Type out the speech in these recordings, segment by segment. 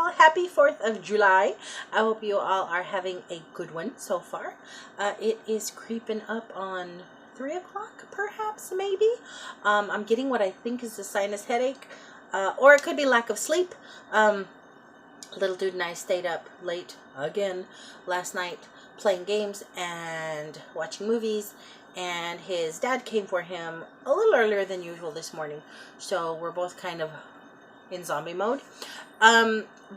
all. Happy 4th of July. I hope you all are having a good one so far. It is creeping up on 3 o'clock, perhaps, maybe. I'm getting what I think is a sinus headache, or it could be lack of sleep. Little dude and I stayed up late again last night playing games and watching movies, and his dad came for him a little earlier than usual this morning, so we're both kind of in zombie mode.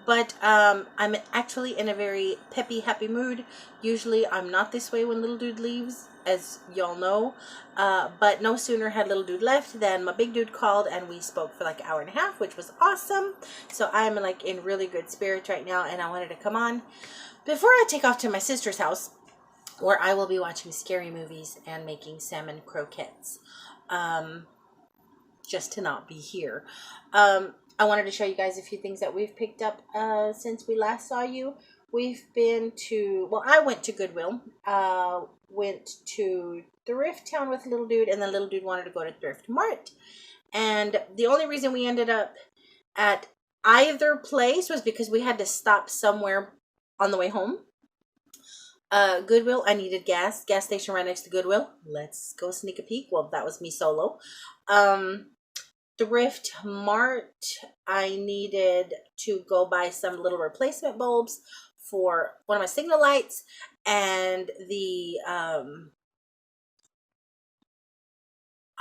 But I'm actually in a very peppy, happy mood. Usually I'm not this way when little dude leaves, as y'all know. But no sooner had little dude left than my big dude called, and we spoke for like an hour and a half, which was awesome. So I'm like in really good spirits right now, and I wanted to come on before I take off to my sister's house, where I will be watching scary movies and making salmon croquettes. Just to not be here. I wanted to show you guys a few things that we've picked up since we last saw you. We've been to, well, I went to Goodwill, went to Thrift Town with little dude, and then little dude wanted to go to Thrift Mart. And the only reason we ended up at either place was because we had to stop somewhere on the way home. Goodwill, I needed gas station right next to Goodwill. Let's go sneak a peek. Well, that was me solo. Thrift Mart, I needed to go buy some little replacement bulbs for one of my signal lights, and the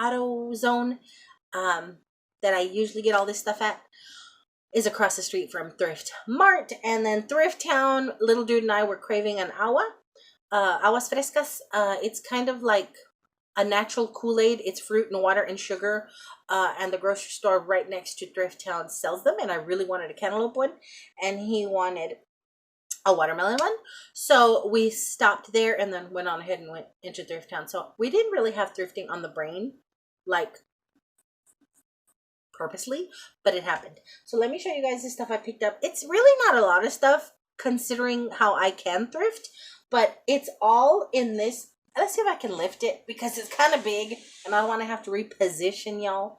AutoZone that I usually get all this stuff at is across the street from Thrift Mart. And then Thrift Town, little dude and I were craving an aguas frescas. It's kind of like a natural Kool-Aid. It's fruit and water and sugar, and the grocery store right next to Thrift Town sells them, and I really wanted a cantaloupe one, and he wanted a watermelon one. So we stopped there and then went on ahead and went into Thrift Town. So we didn't really have thrifting on the brain, like purposely, but it happened. So let me show you guys the stuff I picked up. It's really not a lot of stuff considering how I can thrift, but it's all in this. Let's see if I can lift it because it's kind of big and I don't want to have to reposition y'all.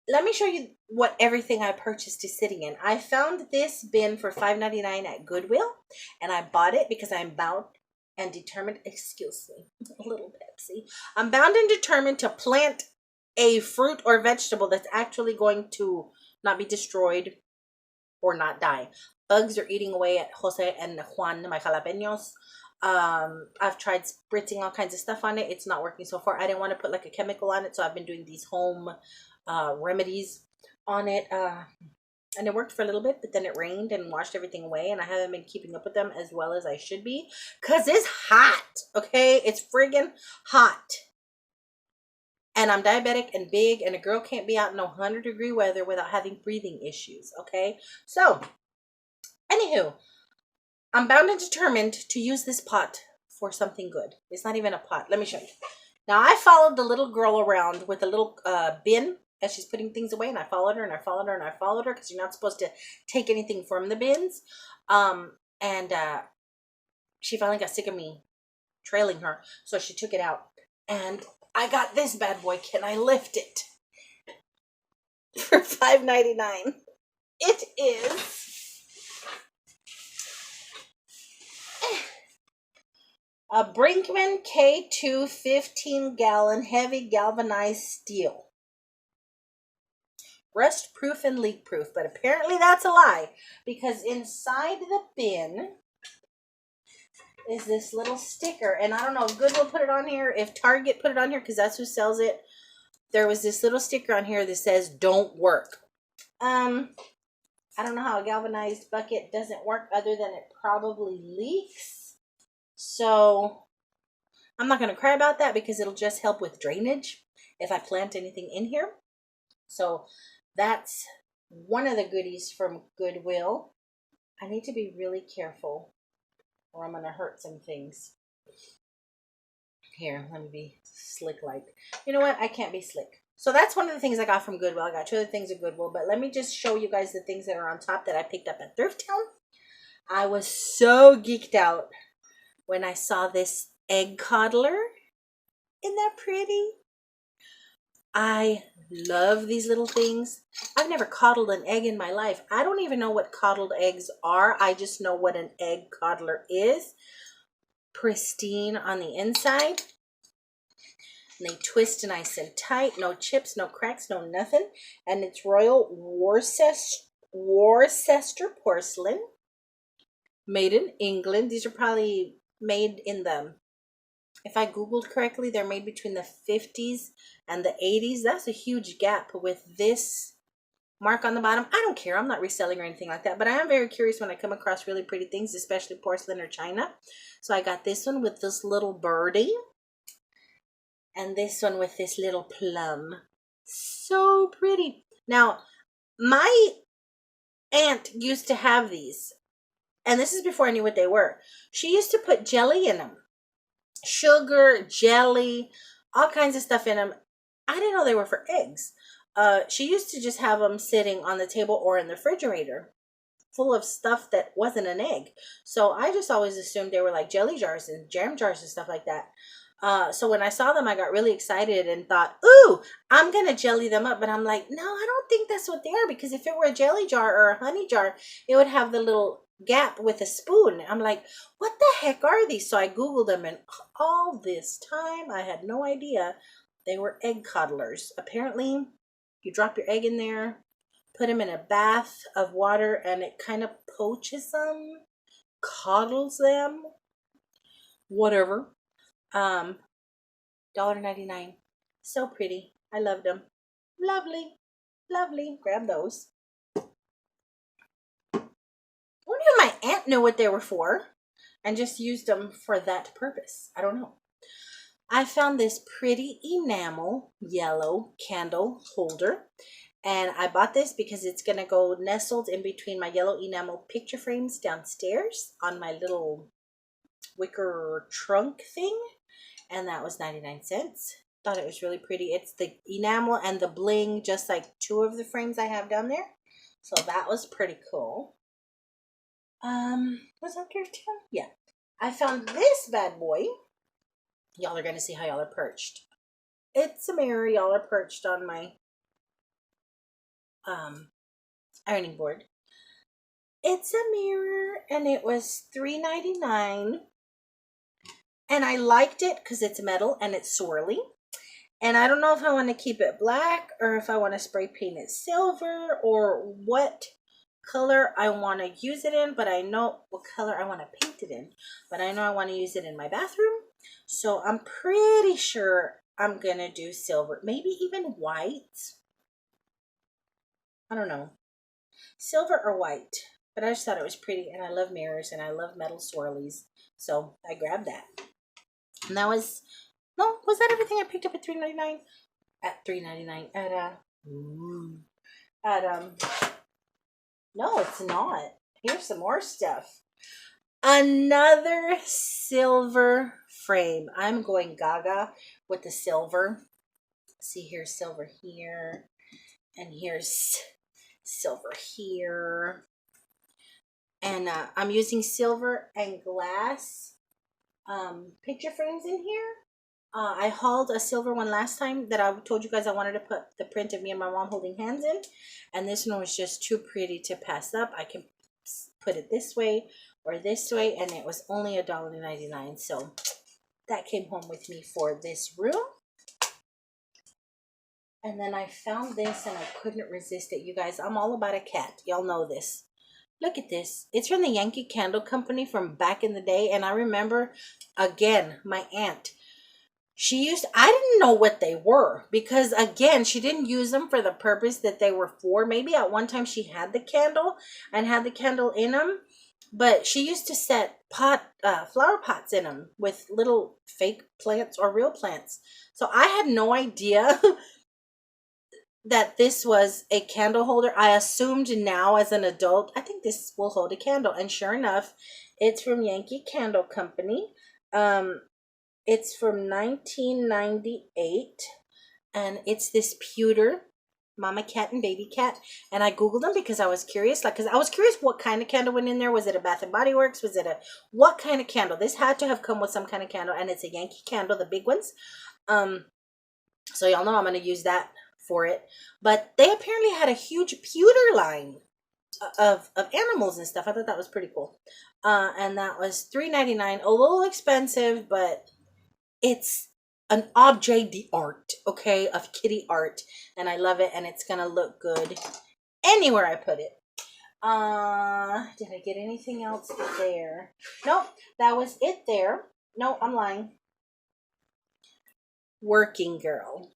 Let me show you what everything I purchased is sitting in. I found this bin for $5.99 at Goodwill, and I bought it because I'm bound and determined, excuse me, a little Pepsi. I'm bound and determined to plant a fruit or vegetable that's actually going to not be destroyed or not die. Bugs are eating away at Jose and Juan, my jalapenos. I've tried spritzing all kinds of stuff on it. It's not working so far. I didn't want to put like a chemical on it, so I've been doing these home remedies on it. And it worked for a little bit, but then it rained and washed everything away, and I haven't been keeping up with them as well as I should be because it's hot, okay? It's friggin' hot. And I'm diabetic and big, and a girl can't be out in 100-degree weather without having breathing issues, okay? So, anywho, I'm bound and determined to use this pot for something good. It's not even a pot. Let me show you. Now, I followed the little girl around with a little bin as she's putting things away, and I followed her, and I followed her, and I followed her because you're not supposed to take anything from the bins. And she finally got sick of me trailing her, so she took it out. And I got this bad boy. Can I lift it? For $5.99. It is a Brinkman K2 15-gallon heavy galvanized steel. Rust proof and leak proof, but apparently that's a lie because inside the bin is this little sticker, and I don't know if Goodwill put it on here, if Target put it on here, because that's who sells it. There was this little sticker on here that says "Don't work." I don't know how a galvanized bucket doesn't work other than it probably leaks. So I'm not going to cry about that because it'll just help with drainage if I plant anything in here. So that's one of the goodies from Goodwill. I need to be really careful or I'm going to hurt some things. Here, let me be slick-like. You know what? I can't be slick. So that's one of the things I got from Goodwill. I got two other things at Goodwill, but let me just show you guys the things that are on top that I picked up at Thrift Town. I was so geeked out when I saw this egg coddler. Isn't that pretty? I love these little things. I've never coddled an egg in my life. I don't even know what coddled eggs are. I just know what an egg coddler is. Pristine on the inside. And they twist nice and tight. No chips, no cracks, no nothing. And it's Royal Worcester porcelain. Made in England. These are probably made in the, if I Googled correctly, they're made between the 50s and the 80s. That's a huge gap with this mark on the bottom. I don't care. I'm not reselling or anything like that. But I am very curious when I come across really pretty things, especially porcelain or china. So I got this one with this little birdie. And this one with this little plum. So pretty. Now, my aunt used to have these. And this is before I knew what they were. She used to put jelly in them. Sugar, jelly, all kinds of stuff in them. I didn't know they were for eggs. She used to just have them sitting on the table or in the refrigerator full of stuff that wasn't an egg. So I just always assumed they were like jelly jars and jam jars and stuff like that. So when I saw them, I got really excited and thought, ooh, I'm going to jelly them up. But I'm like, no, I don't think that's what they are. Because if it were a jelly jar or a honey jar, it would have the little gap with a spoon. I'm like, what the heck are these? So I Googled them, and all this time I had no idea they were egg coddlers. Apparently, you drop your egg in there, put them in a bath of water, and it kind of poaches them, coddles them, whatever. $1.99. So pretty. I loved them. Lovely. Lovely. Grab those. I wonder if my aunt knew what they were for and just used them for that purpose. I don't know. I found this pretty enamel yellow candle holder. And I bought this because it's going to go nestled in between my yellow enamel picture frames downstairs on my little wicker trunk thing. And that was 99 cents. Thought it was really pretty. It's the enamel and the bling, just like two of the frames I have down there. So that was pretty cool. Was that Thrift? Yeah. I found this bad boy. Y'all are going to see how y'all are perched. It's a mirror. Y'all are perched on my ironing board. It's a mirror, and it was $3.99. And I liked it because it's metal and it's swirly. And I don't know if I want to keep it black or if I want to spray paint it silver or what color I want to use it in. But I know what color I want to paint it in. But I know I want to use it in my bathroom. So I'm pretty sure I'm going to do silver. Maybe even white. I don't know. Silver or white. But I just thought it was pretty. And I love mirrors and I love metal swirlies. So I grabbed that. And that was, no, was that everything I picked up at $3.99? At $3.99. No, it's not. Here's some more stuff. Another silver frame. I'm going gaga with the silver. See, here's silver here. And here's silver here. And I'm using silver and glass picture frames in here. I hauled a silver one last time that I told you guys I wanted to put the print of me and my mom holding hands in. And this one was just too pretty to pass up. I can put it this way or this way. And it was only $1.99. So that came home with me for this room. And then I found this and I couldn't resist it. You guys, I'm all about a cat. Y'all know this. Look at this. It's from the Yankee Candle Company from back in the day. And I remember, again, my aunt. I didn't know what they were. Because, again, she didn't use them for the purpose that they were for. Maybe at one time she had the candle and had the candle in them. But she used to set flower pots in them with little fake plants or real plants. So I had no idea that this was a candle holder. I assumed now as an adult, I think this will hold a candle. And sure enough, it's from Yankee Candle Company. It's from 1998. And it's this pewter mama cat and baby cat. And I Googled them because I was curious. Because I was curious what kind of candle went in there. Was it a Bath and Body Works? Was it what kind of candle? This had to have come with some kind of candle. And it's a Yankee Candle, the big ones. So y'all know I'm going to use that for it. But they apparently had a huge pewter line of animals and stuff. I thought that was pretty cool. And that was $3.99. A little expensive, but it's an objet d'art, okay, of kitty art. And I love it, and it's going to look good anywhere I put it. Did I get anything else there? Nope, that was it there. No, I'm lying. Working girl.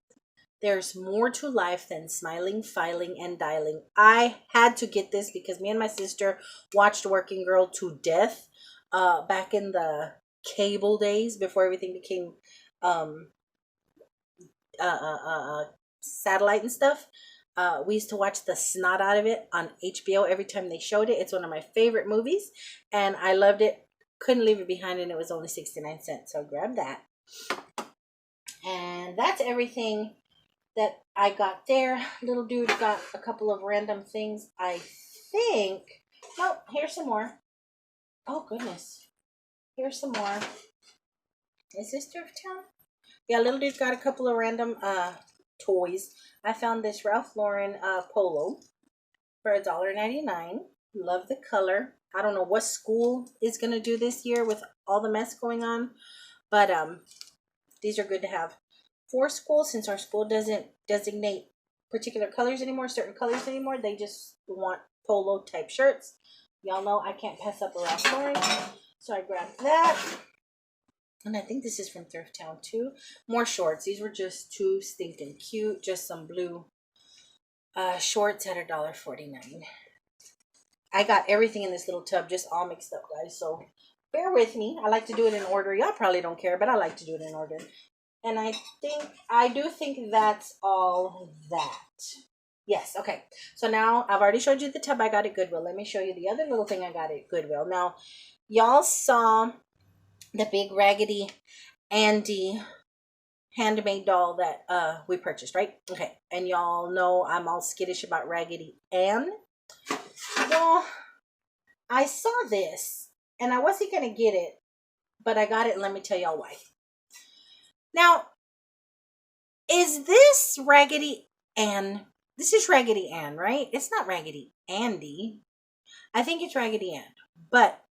There's more to life than smiling, filing, and dialing. I had to get this because me and my sister watched Working Girl to death back in the cable days before everything became um, satellite and stuff. We used to watch the snot out of it on HBO every time they showed it. It's one of my favorite movies, and I loved it. Couldn't leave it behind, and it was only 69 cents. So grab that. And that's everything that I got there. Little dude got a couple of random things, I think. Nope, here's some more. Oh, goodness. Here's some more. Is this Thrift Town? Yeah, little dude got a couple of random toys. I found this Ralph Lauren Polo for $1.99. Love the color. I don't know what school is going to do this year with all the mess going on. But these are good to have for school, since our school doesn't designate particular colors anymore, certain colors anymore. They just want polo type shirts. Y'all know I can't pass up a Ralph Lauren. So I grabbed that. And I think this is from Thrift Town too. More shorts. These were just too stinking cute. Just some blue shorts at $1.49. I got everything in this little tub just all mixed up, guys. So bear with me. I like to do it in order. Y'all probably don't care, but I like to do it in order. And I do think that's all that. Yes, okay. So now I've already showed you the tub I got at Goodwill. Let me show you the other little thing I got at Goodwill. Now, y'all saw the big Raggedy Andy handmade doll that we purchased, right? Okay. And y'all know I'm all skittish about Raggedy Ann. Well, I saw this and I wasn't going to get it, but I got it, and let me tell y'all why. Now, is this Raggedy Ann? This is Raggedy Ann, right? It's not Raggedy Andy. I think it's Raggedy Ann. But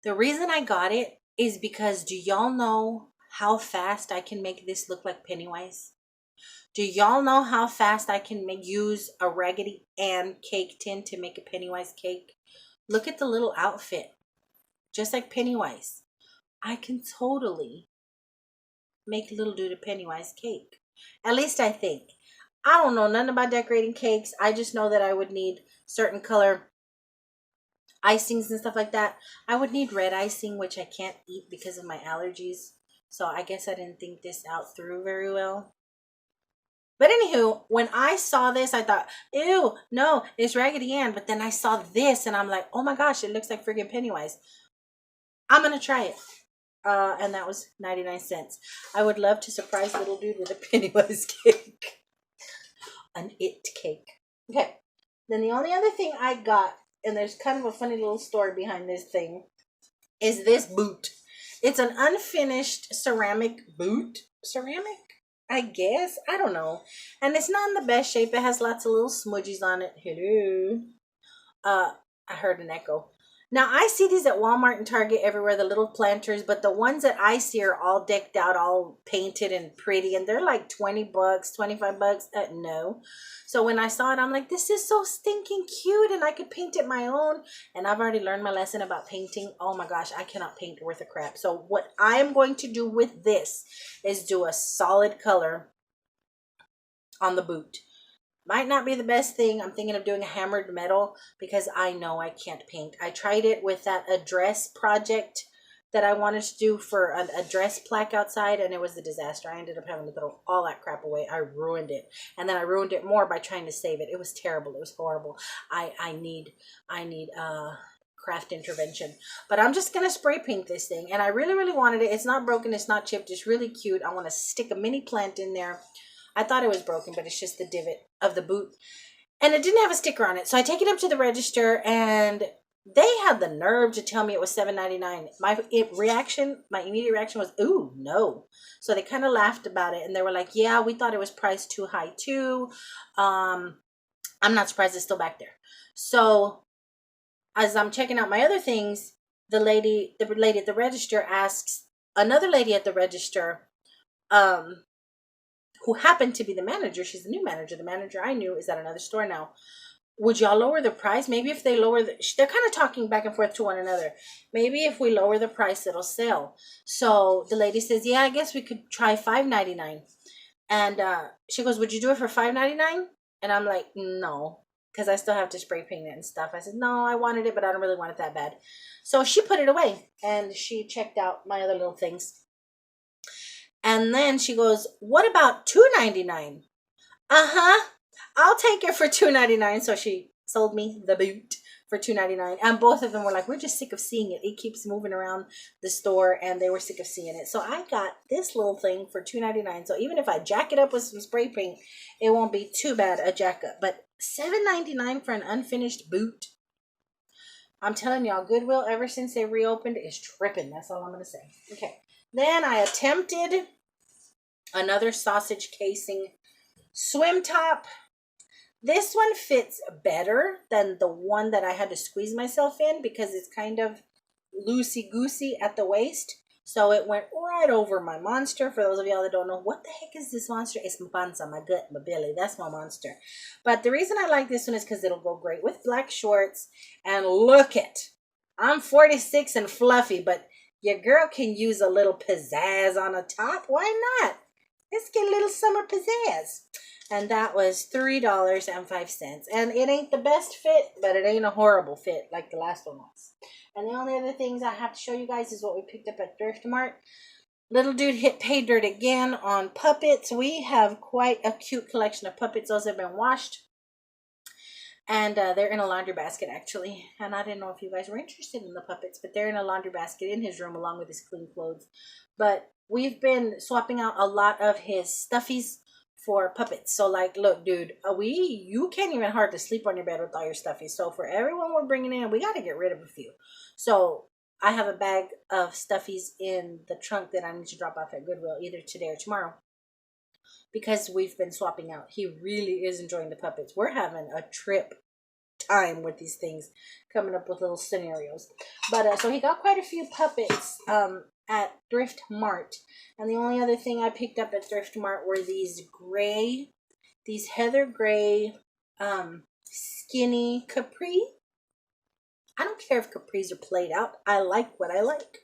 the reason I got it is because, do y'all know how fast I can make this look like Pennywise? Do y'all know how fast I can use a Raggedy Ann cake tin to make a Pennywise cake? Look at the little outfit. Just like Pennywise. I can totally make little dude a Pennywise cake. At least I think. I don't know nothing about decorating cakes. I just know that I would need certain color icings and stuff like that. I would need red icing, which I can't eat because of my allergies. So I guess I didn't think this out through very well. But anywho, when I saw this, I thought, ew, no, it's Raggedy Ann. But then I saw this and I'm like, oh my gosh, it looks like friggin' Pennywise. I'm going to try it. And that was 99 cents. I would love to surprise little dude with a Pennywise cake. An it cake. Okay. Then the only other thing I got, and there's kind of a funny little story behind this thing, is this boot. It's an unfinished ceramic boot. Ceramic? I guess. I don't know. And it's not in the best shape. It has lots of little smudges on it. Hello. I heard an echo. Now, I see these at Walmart and Target everywhere, the little planters, but the ones that I see are all decked out, all painted and pretty, and they're like $20, $25. No. So when I saw it, I'm like, this is so stinking cute, and I could paint it my own. And I've already learned my lesson about painting. Oh my gosh, I cannot paint worth a crap. So what I am going to do with this is do a solid color on the boot. Might not be the best thing. I'm thinking of doing a hammered metal because I know I can't paint. I tried it with that address project that I wanted to do for an address plaque outside, and it was a disaster. I ended up having to throw all that crap away. I ruined it. And then I ruined it more by trying to save it. It was terrible. It was horrible. I need craft intervention. But I'm just going to spray paint this thing. And I really, really wanted it. It's not broken. It's not chipped. It's really cute. I want to stick a mini plant in there. I thought it was broken, but it's just the divot of the boot. And it didn't have a sticker on it. So I take it up to the register, and They had the nerve to tell me it was $7.99. My immediate reaction was, ooh, no. So they kind of laughed about it, and they were like, yeah, we thought it was priced too high too. I'm not surprised it's still back there. So as I'm checking out my other things, the lady at the register asks another lady at the register, um, who happened to be the manager. She's the new manager. The manager I knew is at another store now. Would y'all lower the price? Maybe if they lower they're kind of talking back and forth to one another. Maybe if we lower the price, it'll sell. So the lady says, yeah, I guess we could try $5.99. And she goes, would you do it for $5.99? And I'm like, no, because I still have to spray paint it and stuff. I said, no, I wanted it, but I don't really want it that bad. So she put it away, and she checked out my other little things. And then she goes, what about $2.99? Uh-huh. I'll take it for $2.99. So she sold me the boot for $2.99. And both of them were like, we're just sick of seeing it. It keeps moving around the store, and they were sick of seeing it. So I got this little thing for $2.99. So even if I jack it up with some spray paint, it won't be too bad a jack up. But $7.99 for an unfinished boot. I'm telling y'all, Goodwill, ever since they reopened, is tripping. That's all I'm going to say. Okay. Then I attempted another sausage casing swim top. This one fits better than the one that I had to squeeze myself in because it's kind of loosey-goosey at the waist. So it went right over my monster. For those of y'all that don't know, what the heck is this monster? It's my panza, my gut, my belly. That's my monster. But the reason I like this one is because it'll go great with black shorts. And look it. I'm 46 and fluffy, but your girl can use a little pizzazz on the top. Why not? Let's get a little summer pizzazz. And that was $3.05. And it ain't the best fit, but it ain't a horrible fit like the last one was. And the only other things I have to show you guys is what we picked up at Thrift Mart. Little dude hit pay dirt again on puppets. We have quite a cute collection of puppets. Those have been washed. And they're in a laundry basket, actually. And I didn't know if you guys were interested in the puppets, but they're in a laundry basket in his room along with his clean clothes. But we've been swapping out a lot of his stuffies for puppets. So, like, look, dude, you can't even hardly sleep on your bed with all your stuffies. So, for everyone we're bringing in, we got to get rid of a few. So, I have a bag of stuffies in the trunk that I need to drop off at Goodwill either today or tomorrow, because we've been swapping out. He really is enjoying the puppets. We're having a trip time with these things, coming up with little scenarios. But so he got quite a few puppets at Thrift Mart. And the only other thing I picked up at Thrift Mart were these heather gray skinny capri. I don't care if capris are played out. I like what I like.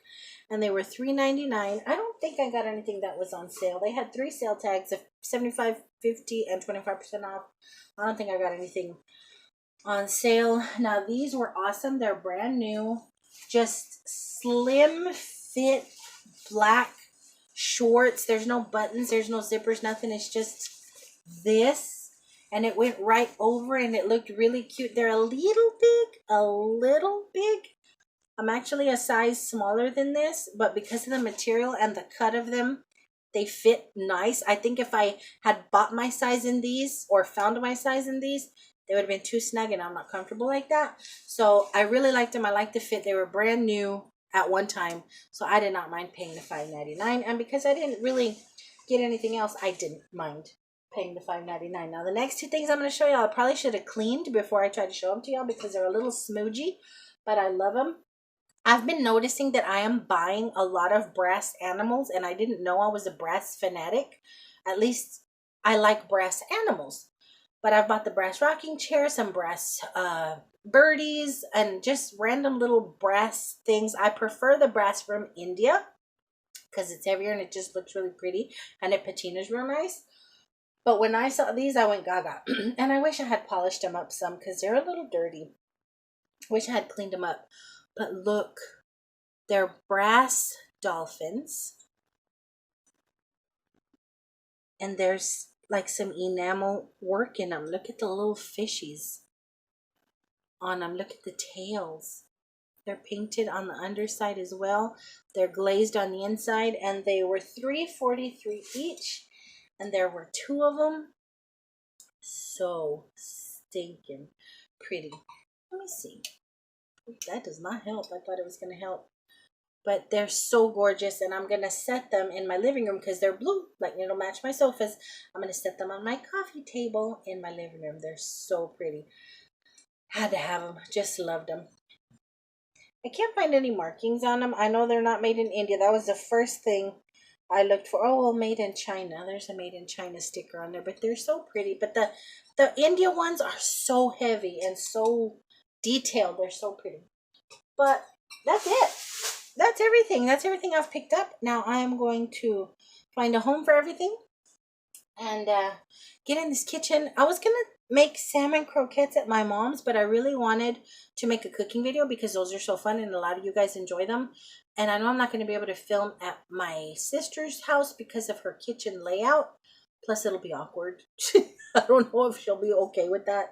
And they were $3.99. I don't think I got anything that was on sale. They had 3 sale tags of $75, $50, and 25% off. I don't think I got anything on sale. Now, these were awesome. They're brand new. Just slim fit black shorts. There's no buttons. There's no zippers. Nothing. It's just this. And it went right over, and it looked really cute. They're a little big. I'm actually a size smaller than this, but because of the material and the cut of them, they fit nice. I think if I had bought my size in these or found my size in these, they would have been too snug, and I'm not comfortable like that. So I really liked them. I liked the fit. They were brand new at one time, so I did not mind paying the $5.99. And because I didn't really get anything else, I didn't mind paying the $5.99. Now, the next 2 things I'm going to show y'all, I probably should have cleaned before I tried to show them to y'all because they're a little smoochy, but I love them. I've been noticing that I am buying a lot of brass animals, and I didn't know I was a brass fanatic. At least I like brass animals. But I've bought the brass rocking chair, some brass birdies, and just random little brass things. I prefer the brass from India because it's heavier and it just looks really pretty, and it patinas real nice. But when I saw these, I went gaga. And I wish I had polished them up some because they're a little dirty. Wish I had cleaned them up. But look, they're brass dolphins. And there's like some enamel work in them. Look at the little fishies on them. Look at the tails. They're painted on the underside as well. They're glazed on the inside. And they were $3.43 each. And there were 2 of them. So stinking pretty. Let me see. That does not help. I thought it was going to help. But they're so gorgeous, and I'm going to set them in my living room because they're blue. Like, it'll match my sofas. I'm going to set them on my coffee table in my living room. They're so pretty. Had to have them. Just loved them. I can't find any markings on them. I know they're not made in India. That was the first thing I looked for. Oh, well, made in China. There's a made in China sticker on there, but they're so pretty. But the India ones are so heavy and so detailed. They're so pretty. But that's it. That's everything. That's everything I've picked up. Now I'm going to find a home for everything and get in this kitchen. I was going to make salmon croquettes at my mom's, but I really wanted to make a cooking video because those are so fun and a lot of you guys enjoy them. And I know I'm not going to be able to film at my sister's house because of her kitchen layout. Plus, it'll be awkward. I don't know if she'll be okay with that.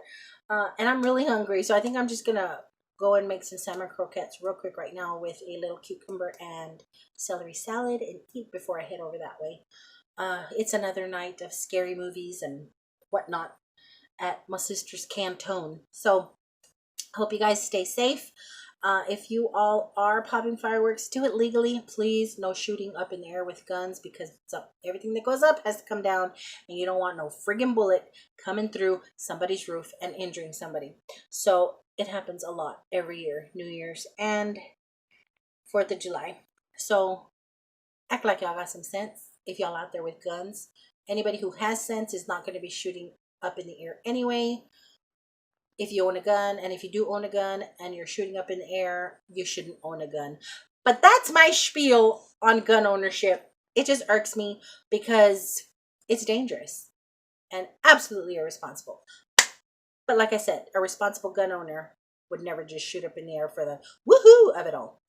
And I'm really hungry, so I think I'm just going to go and make some salmon croquettes real quick right now with a little cucumber and celery salad and eat before I head over that way. It's another night of scary movies and whatnot at my sister's canton. So, hope you guys stay safe. If you all are popping fireworks, do it legally, please. No shooting up in the air with guns because it's up. Everything that goes up has to come down, and you don't want no friggin' bullet coming through somebody's roof and injuring somebody. So it happens a lot every year, New Year's and 4th of July. So act like y'all got some sense if y'all out there with guns. Anybody who has sense is not going to be shooting up in the air anyway. If you own a gun, and if you do own a gun and you're shooting up in the air, you shouldn't own a gun. But that's my spiel on gun ownership. It just irks me because it's dangerous and absolutely irresponsible. But like I said, a responsible gun owner would never just shoot up in the air for the woohoo of it all.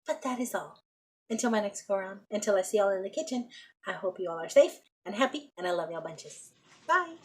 But that is all. Until my next go around, until I see y'all in the kitchen, I hope you all are safe and happy, and I love y'all bunches. Bye.